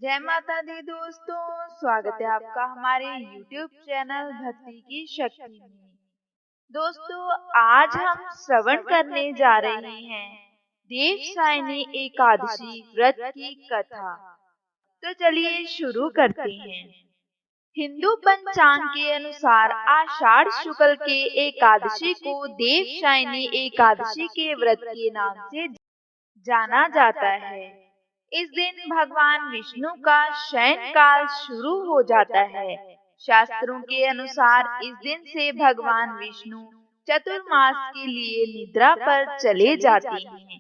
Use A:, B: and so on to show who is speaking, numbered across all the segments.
A: जय माता दी दोस्तों, स्वागत है आपका हमारे YouTube चैनल भक्ति की शक्ति में। दोस्तों, आज हम श्रवण करने जा रहे हैं देवशायनी एकादशी व्रत की कथा। तो चलिए शुरू करते हैं। हिंदू पंचांग के अनुसार आषाढ़ शुक्ल के एकादशी को देवशायनी एकादशी के व्रत के नाम से जाना जाता है। इस दिन भगवान विष्णु का शयन काल शुरू हो जाता है। शास्त्रों के अनुसार इस दिन से भगवान विष्णु चतुर्मास के लिए निद्रा पर चले जाते हैं।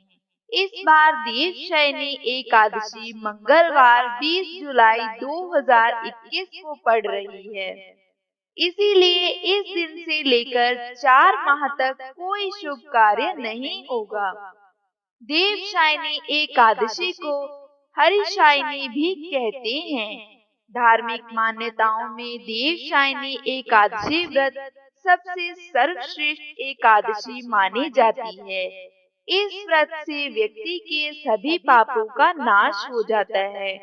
A: इस बार देवशयनी एकादशी मंगलवार 20 जुलाई 2021 को पड़ रही है। इसीलिए इस दिन से लेकर 4 माह तक कोई शुभ कार्य नहीं होगा। देवशायनी एकादशी को हरिशायनी भी कहते हैं। धार्मिक मान्यताओं में देवशायनी एकादशी व्रत सबसे सर्वश्रेष्ठ एकादशी मानी जाती है। इस व्रत से व्यक्ति के सभी पापों का नाश हो जाता है।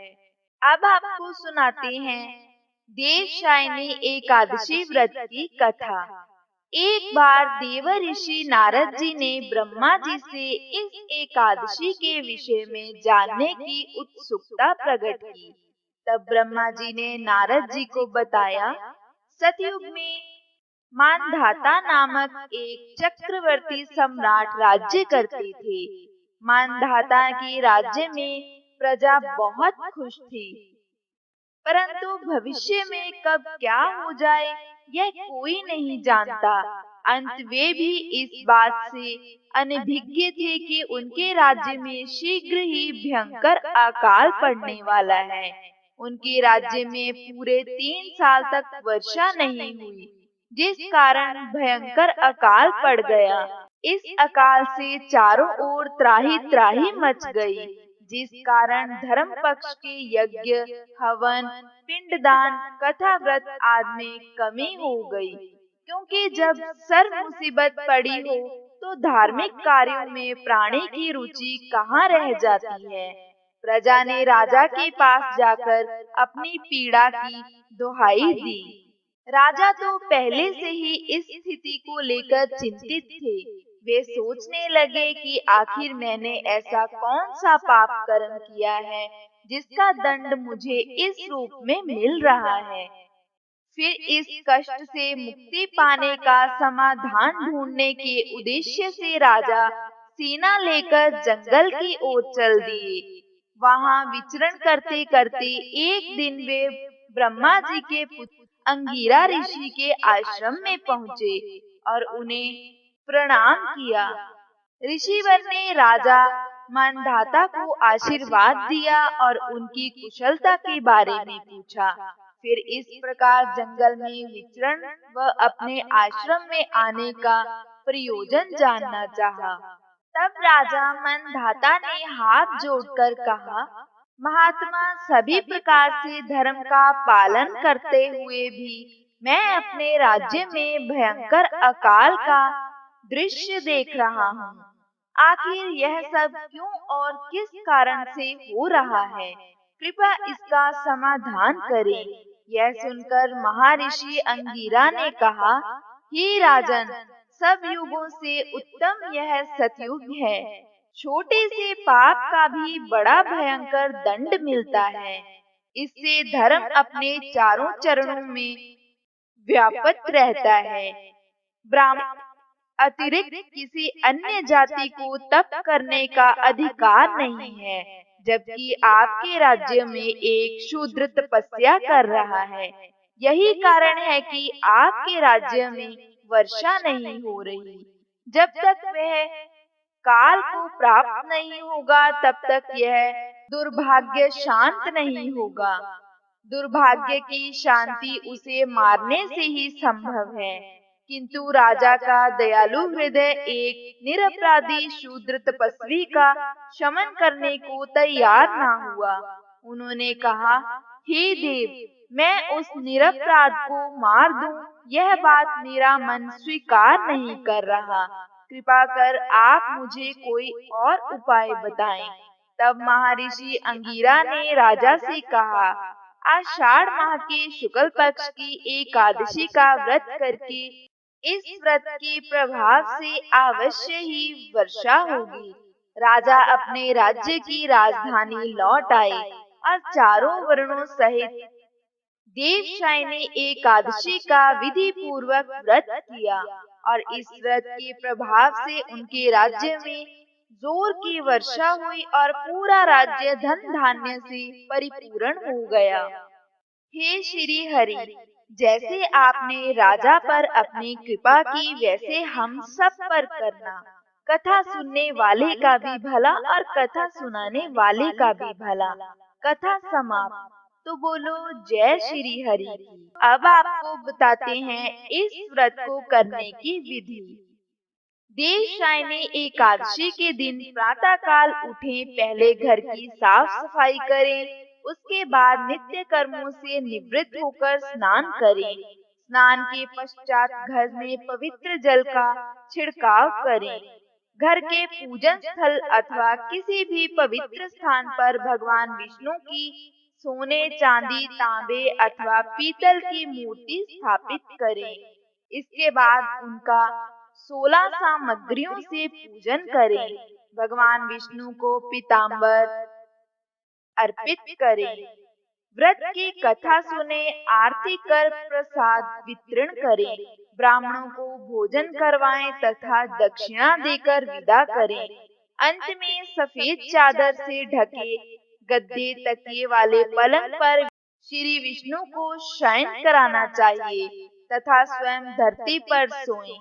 A: अब आपको सुनाते हैं देवशायनी एकादशी व्रत की कथा। एक बार देवर्षि नारद जी ने ब्रह्मा जी से इस एकादशी के विषय में जानने की उत्सुकता प्रकट की। तब ब्रह्मा जी ने नारद जी को बताया, सतयुग में मानधाता नामक एक चक्रवर्ती सम्राट राज्य करते थे। मानधाता के राज्य में प्रजा बहुत खुश थी, परंतु भविष्य में कब क्या हो जाए यह कोई नहीं जानता। अंत वे भी इस बात से अनभिज्ञ थे कि उनके राज्य में शीघ्र ही भयंकर अकाल पड़ने वाला है। उनके राज्य में पूरे 3 साल तक वर्षा नहीं हुई, जिस कारण भयंकर अकाल पड़ गया। इस अकाल से चारों ओर त्राही त्राही मच गई, जिस कारण धर्म पक्ष के यज्ञ, हवन, पिंडदान, कथा व्रत आदि में कमी हो गई। क्योंकि जब सर मुसीबत पड़ी हो तो धार्मिक कार्यों में प्राणी की रुचि कहाँ रह जाती है। प्रजा ने राजा के पास जाकर अपनी पीड़ा की दुहाई दी। राजा तो पहले से ही इस स्थिति को लेकर चिंतित थे। वे सोचने लगे कि आखिर मैंने ऐसा कौन सा पाप कर्म किया है जिसका दंड मुझे इस रूप में मिल रहा है। फिर इस कष्ट से मुक्ति पाने का समाधान ढूंढने के उद्देश्य से राजा सेना लेकर जंगल की ओर चल दिए। वहां विचरण करते करते एक दिन वे ब्रह्मा जी के पुत्र अंगिरा ऋषि के आश्रम में पहुँचे और उन्हें प्रणाम किया। ऋषिवर ने राजा मानधाता को आशीर्वाद दिया और उनकी कुशलता के बारे में पूछा। फिर इस प्रकार जंगल में विचरण व अपने आश्रम में आने का प्रयोजन जानना चाहा। तब राजा मानधाता ने हाथ जोड़कर कहा, महात्मा, सभी प्रकार से धर्म का पालन करते हुए भी मैं अपने राज्य में भयंकर अकाल का दृश्य देख रहा हूँ। आखिर यह सब क्यों और किस कारण से हो रहा है? कृपया इसका समाधान करें। यह सुनकर महर्षि अंगिरा ने कहा, हे राजन, सब युगों से उत्तम यह सतयुग है। छोटे से पाप का भी बड़ा भयंकर दंड मिलता है। इससे धर्म अपने चारों चरणों में व्याप्त रहता है। ब्राह्मण अतिरिक्त किसी अन्य जाति को तप करने का अधिकार नहीं है, जबकि आपके राज्य में एक शूद्र तपस्या कर रहा है। यही कारण है कि आपके राज्य में वर्षा नहीं हो रही। जब तक वह काल को प्राप्त नहीं होगा तब तक यह दुर्भाग्य शांत नहीं होगा। दुर्भाग्य की शांति उसे मारने से ही संभव है। किंतु राजा का दयालु हृदय एक निरपराधी शूद्र तपस्वी का शमन करने को तैयार न हुआ। उन्होंने कहा, हे देव, मैं उस निरपराध को मार दूं, यह बात मेरा मन स्वीकार नहीं कर रहा। कृपा कर आप मुझे कोई और उपाय बताएं। तब महर्षि अंगिरा ने राजा से कहा, आषाढ़ माह के शुक्ल पक्ष की एकादशी का व्रत करके इस व्रत के प्रभाव से अवश्य ही वर्षा होगी। राजा अपने राज्य की राजधानी लौट आए और चारों वर्णों सहित देवशाही ने एकादशी का विधि पूर्वक व्रत किया और इस व्रत के प्रभाव से उनके राज्य में जोर की वर्षा हुई और पूरा राज्य धन धान्य से परिपूर्ण हो गया। हे श्री हरि, जैसे आपने राजा पर अपनी कृपा की वैसे हम सब पर करना। कथा सुनने वाले का भी भला और कथा सुनाने वाले का भी भला। कथा समाप्त। तो बोलो जय श्री हरि की। अब आपको बताते हैं इस व्रत को करने की विधि। देवशाही ने एकादशी के दिन प्रातः काल उठे, पहले घर की साफ सफाई करें, उसके बाद नित्य कर्मों से निवृत्त होकर स्नान करें। स्नान के पश्चात घर में पवित्र जल का छिड़काव करें। घर के पूजन स्थल अथवा किसी भी पवित्र स्थान पर भगवान विष्णु की सोने, चांदी, तांबे अथवा पीतल की मूर्ति स्थापित करें। इसके बाद उनका 16 सामग्रियों से पूजन करें। भगवान विष्णु को पीताम्बर अर्पित करें। व्रत की कथा सुने, आरती कर प्रसाद वितरण करें। ब्राह्मणों को भोजन करवाएं तथा दक्षिणा देकर विदा करें। अंत में सफेद चादर से ढके गद्दे तकिए वाले पलंग पर श्री विष्णु को शयन कराना चाहिए तथा स्वयं धरती पर सोएं।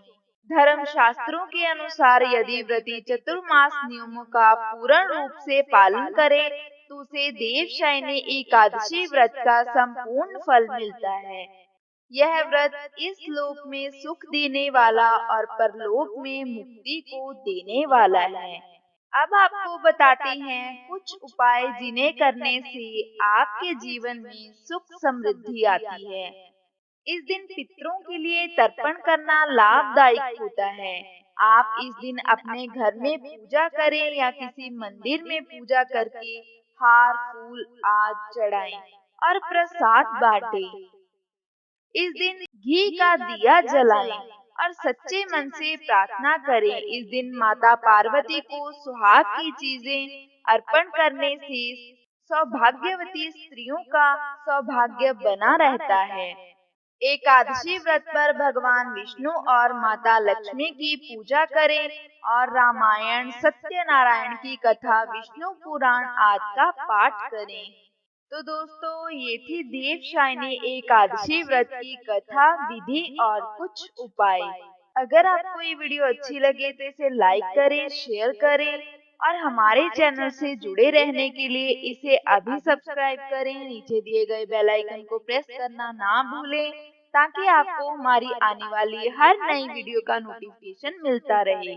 A: धर्म शास्त्रों के अनुसार यदि व्रती चतुर्मास नियमों का पूर्ण रूप से पालन करे तो उसे देवशाही ने एकादशी व्रत का संपूर्ण फल मिलता है। यह व्रत इस लोक में सुख देने वाला और परलोक में मुक्ति को देने वाला है। अब आपको बताते हैं कुछ उपाय जिन्हें करने से आपके जीवन में सुख समृद्धि आती है। इस दिन पितरों के लिए तर्पण करना लाभदायक होता है। आप इस दिन अपने घर में पूजा करें या किसी मंदिर में पूजा करके हार, फूल आदि चढ़ाएं और प्रसाद बांटें। इस दिन घी का दिया जलाएं और सच्चे मन से प्रार्थना करें। इस दिन माता पार्वती को सुहाग की चीजें अर्पण करने से सौभाग्यवती स्त्रियों का सौभाग्य बना रहता है। एकादशी व्रत पर भगवान विष्णु और माता लक्ष्मी की पूजा करें और रामायण, सत्यनारायण की कथा, विष्णु पुराण आदि का पाठ करें। तो दोस्तों, ये थी देवशाही एकादशी व्रत की कथा, विधि और कुछ उपाय। अगर आपको ये वीडियो अच्छी लगे तो इसे लाइक करें, शेयर करें और हमारे चैनल से जुड़े रहने के लिए इसे अभी सब्सक्राइब करें। नीचे दिए गए बेल आइकन को प्रेस करना ना भूलें ताकि आपको हमारी आने वाली हर नई वीडियो का नोटिफिकेशन मिलता रहे।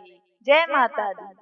A: जय माता दी।